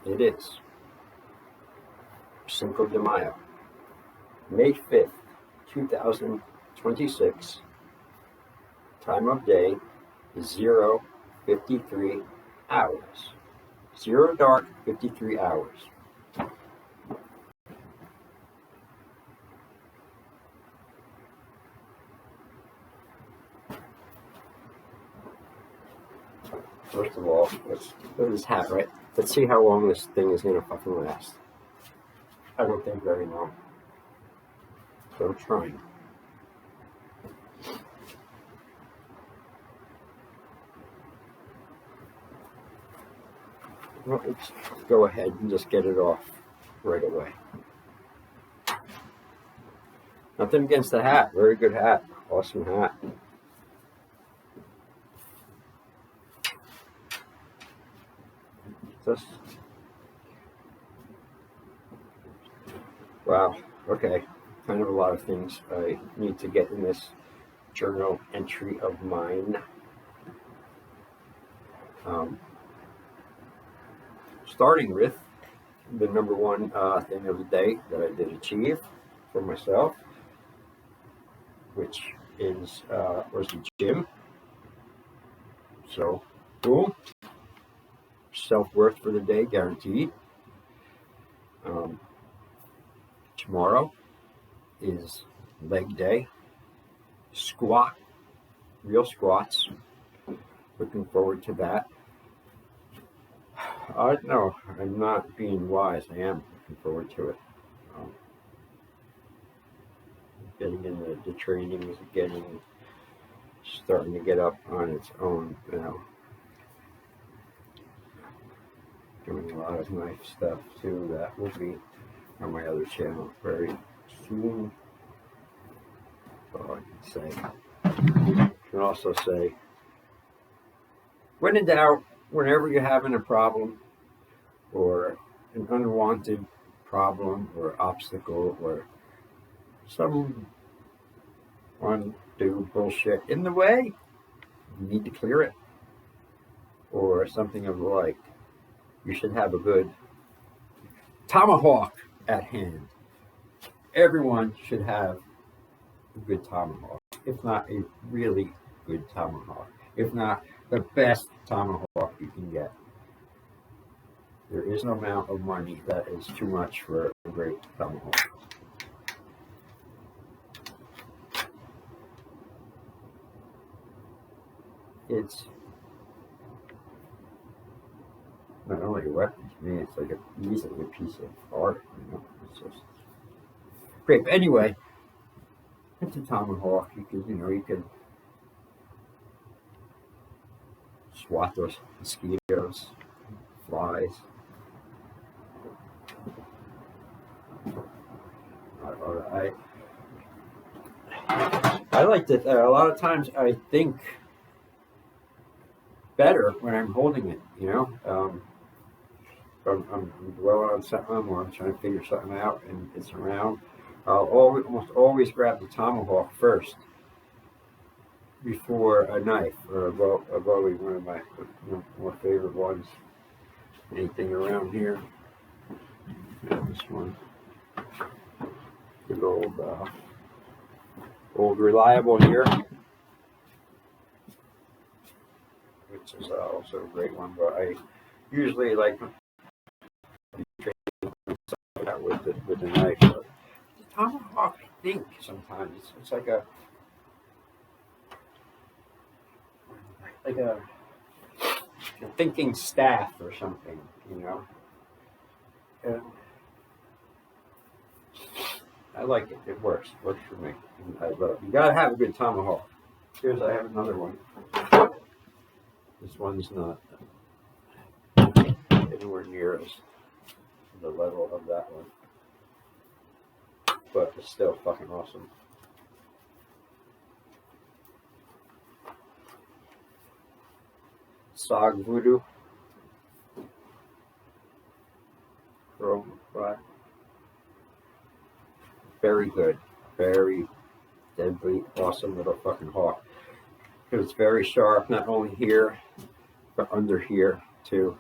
It is Cinco de Mayo, May 5th, 2026. Time of day is 0:53 hours. 0 dark, 53 hours. First of all, let's put this hat right. Let's see how long this thing is gonna fucking last. I don't think very long. So I'm trying. Well, let's go ahead and just get it off right away. Nothing against the hat. Very good hat. Awesome hat. Just wow. Okay. Kind of a lot of things I need to get in this journal entry of mine. Starting with the number one thing of the day that I did achieve for myself, which is was the gym. So, boom. Self-worth for the day guaranteed. Tomorrow is leg day. Squat, real squats. Looking forward to that. No, I'm not being wise. I am looking forward to it. Getting in the training is starting to get up on its own, Doing a lot of nice stuff too. That will be on my other channel very soon. All I can say. I can also say, when in doubt, whenever you're having a problem or an unwanted problem or obstacle or some undue bullshit in the way, you need to clear it. Or something of the like. You should have a good tomahawk at hand. Everyone should have a good tomahawk, if not a really good tomahawk, if not the best tomahawk you can get. There is no amount of money that is too much for a great tomahawk. It's not only a weapon to me, it's like easily a piece of art, It's just great. But anyway, it's a tomahawk. You can swat those mosquitoes, flies. I like that. A lot of times I think better when I'm holding it. I'm dwelling on something or I'm trying to figure something out and it's around. I'll almost always grab the tomahawk first before a knife or a bowie, one of my more favorite ones. Anything around here. This one. Good old reliable here, which is also a great one, but I usually like that with the knife. But the tomahawk, I think sometimes it's like a thinking staff or something, And I like it. It works. It works for me. You gotta have a good tomahawk. Here's I have another one. This one's not anywhere near as the level of that one, but it's still fucking awesome. Sog Voodoo. Chrome black. Very good. Very deadly, awesome little fucking hawk. Because it's very sharp, not only here, but under here too.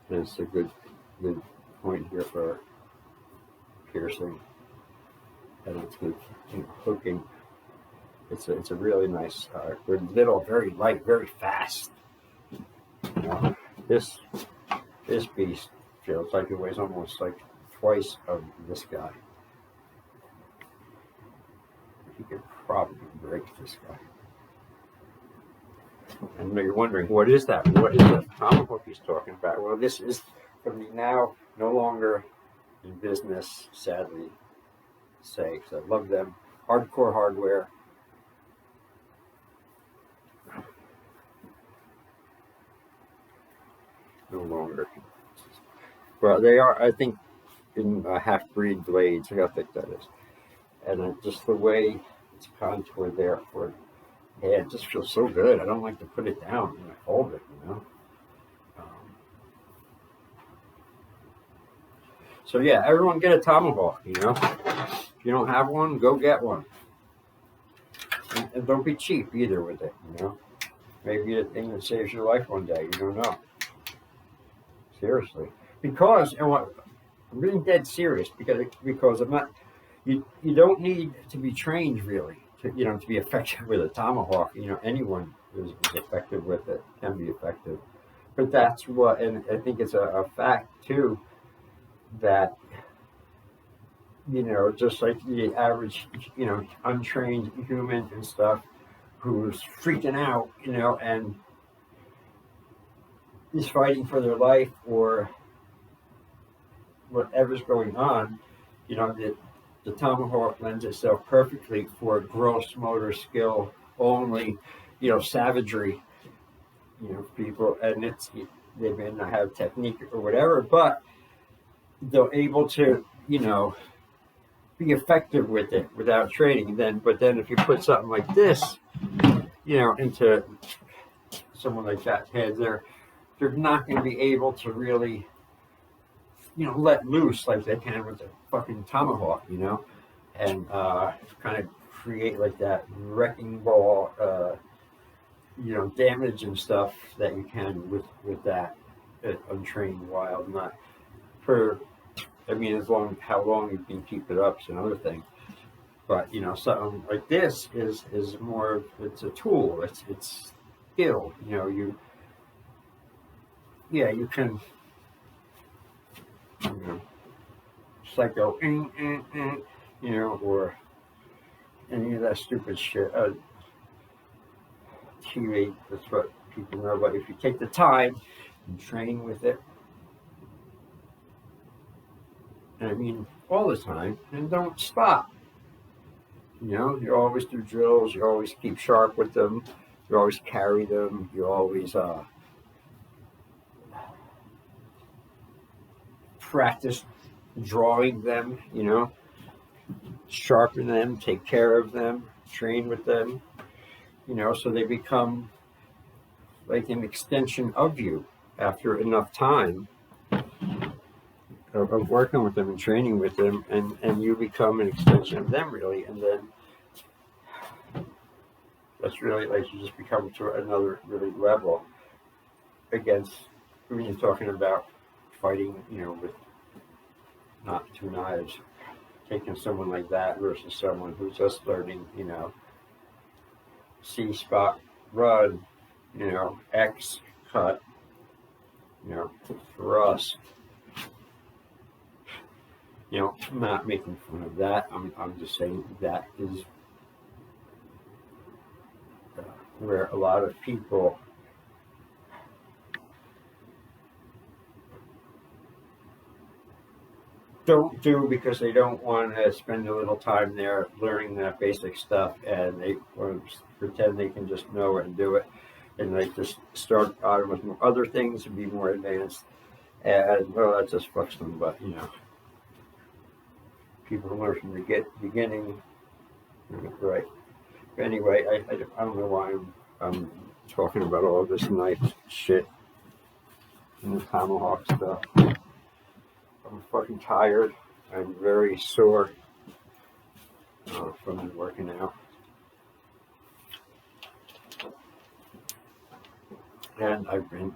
And it's a good good point here for piercing, and it's good, hooking. It's a really nice, good little, very light, very fast. This beast feels like it weighs almost like twice of this guy. He could probably break this guy. And you're wondering, what is that? What is the tomahawk he's talking about? Well, this is from the now no longer in business, sadly, say, because I love them. Hardcore Hardware. No longer. Well, they are, I think, in half-breed blades. Look how thick that is. And just the way it's contoured there for it. Yeah, it just feels so good. I don't like to put it down when I hold it, So yeah, everyone get a tomahawk, If you don't have one, go get one. And don't be cheap either with it, Maybe the thing that saves your life one day, you don't know. Seriously. Because, and what, I'm being dead serious, because I'm not, you don't need to be trained really to be effective with a tomahawk. Anyone is effective with it, can be effective. But that's what, and I think it's a fact too, that, just like the average, untrained human and stuff who's freaking out, and is fighting for their life or whatever's going on, the tomahawk lends itself perfectly for gross motor skill only, savagery, people, and they may not have technique or whatever, but they're able to, be effective with it without training. But then if you put something like this, into someone like that head, they're not going to be able to really, let loose like they can with a fucking tomahawk, and kind of create like that wrecking ball, damage and stuff that you can with that untrained wild. Not for, how long you can keep it up is another thing. But something like this is more. It's a tool. It's skill. You can. Just like go, or any of that stupid shit. TV, that's what people know. But if you take the time and train with it, and all the time, and don't stop. You always do drills. You always keep sharp with them. You always carry them. You always practice drawing them, sharpen them, take care of them, train with them, so they become like an extension of you after enough time of working with them and training with them, and you become an extension of them really, and then that's really like you just become to another really level against when you're talking about fighting, with not two knives, taking someone like that versus someone who's just learning, C spot, run, X cut, thrust. I'm not making fun of that. I'm just saying that is where a lot of people don't do because they don't want to spend a little time there learning that basic stuff, and they want to pretend they can just know it and do it, and they just start out with other things and be more advanced, and well, that just fucks them. But people who learn from the beginning, right? Anyway, I don't know why I'm talking about all this knife shit and the tomahawk stuff. I'm fucking tired. I'm very sore from working out. And I've been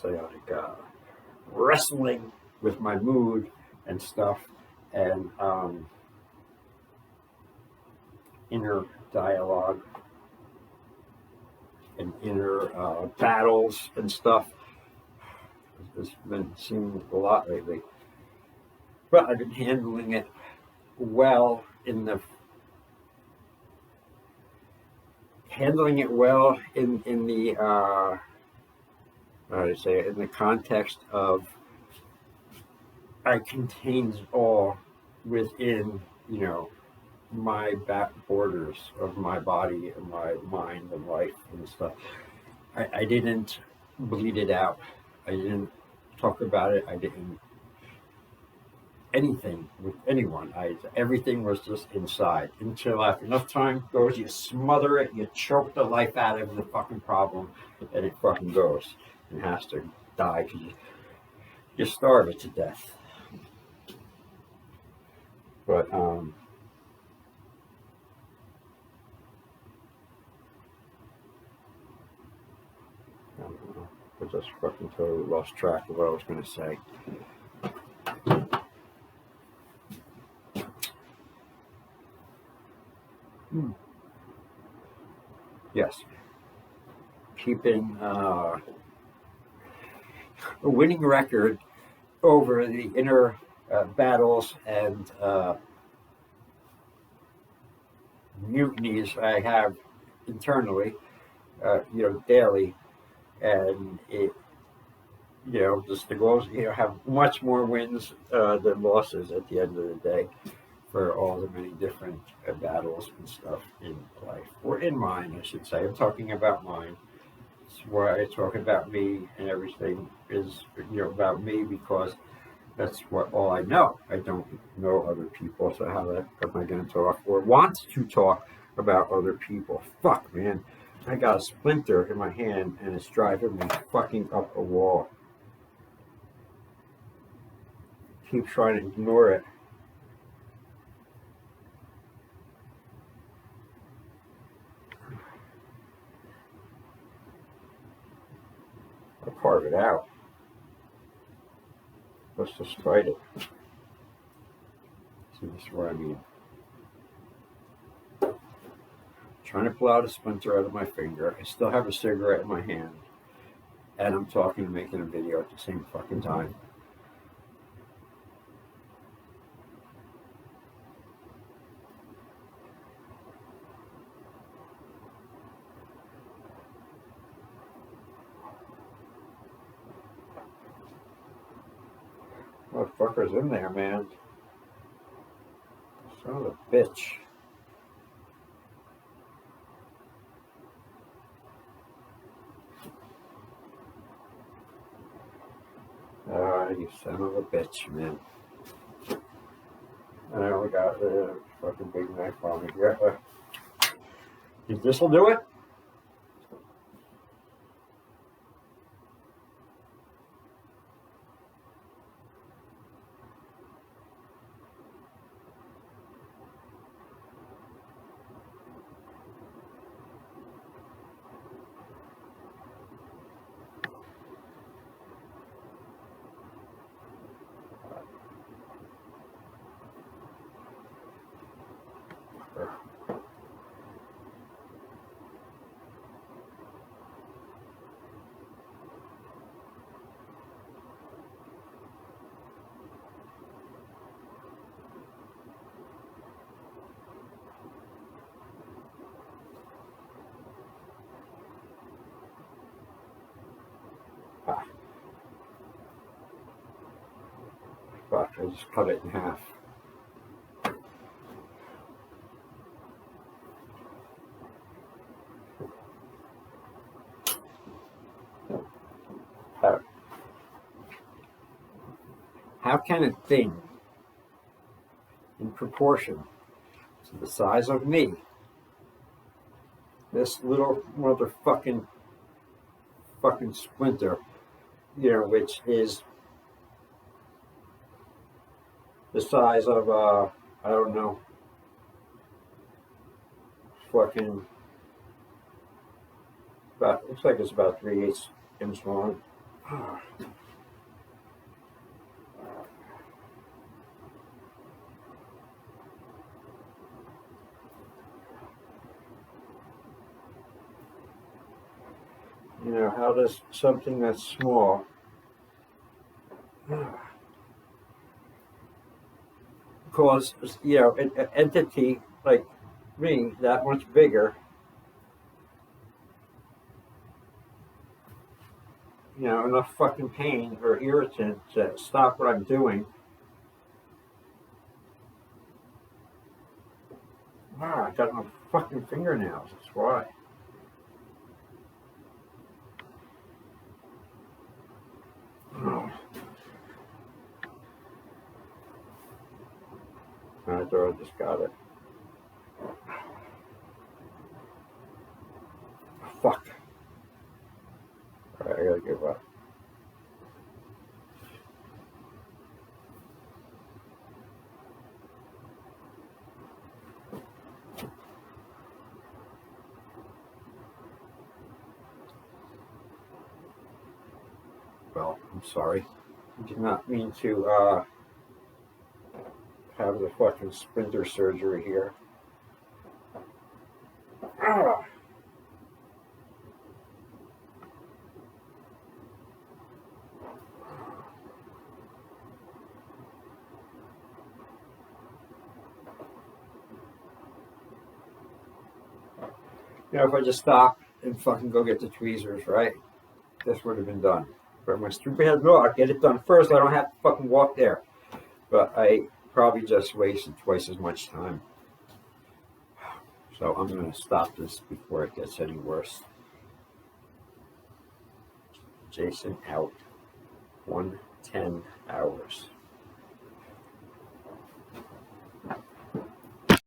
just like wrestling with my mood and stuff, and inner dialogue and inner battles and stuff. It's been seen a lot lately, but I've been handling it well in the how do I say it, in the context of I contains all within, my back borders of my body and my mind and life and stuff. I didn't bleed it out. I didn't talk about it. I didn't anything with anyone. Everything was just inside until after enough time goes, you smother it, you choke the life out of the fucking problem, and it fucking goes and has to die because you starve it to death. But I don't know. I just fucking totally lost track of what I was going to say. Yes. Keeping a winning record over the inner battles and mutinies I have internally, daily, and it, just the goals, have much more wins than losses at the end of the day for all the many different battles and stuff in life, or in mine, I should say. I'm talking about mine. It's why I talk about me, and everything is, about me, because that's all I know. I don't know other people, so how am I going to talk or want to talk about other people? Fuck, man. I got a splinter in my hand, and it's driving me fucking up a wall. Keep trying to ignore it. I'll carve it out. Let's just fight it. See, this is what I mean. Trying to pull out a splinter out of my finger. I still have a cigarette in my hand. And I'm talking and making a video at the same fucking time. Motherfucker's in there, man. Son of a bitch. You son of a bitch, man. And I only got a fucking big knife on me. Yeah. Think this'll do it? Fuck, I just cut it in half. How can a thing in proportion to the size of me, this little motherfucking splinter, which is the size of I don't know, looks like it's about 3/8 inch long, You know, how does something that's small cause, you know, an entity like me that much bigger, you know, enough fucking pain or irritant to stop what I'm doing? I got no fucking fingernails, that's why. I thought I just got it. Fuck. Alright, I gotta give up. Well, I'm sorry. I did not mean to have the fucking splinter surgery here. You know, if I just stop and fucking go get the tweezers, right? This would have been done. But my stupid head, no, I'll get it done first. I don't have to fucking walk there. But I probably just wasted twice as much time. So I'm going to stop this before it gets any worse. Jason out. 110 hours.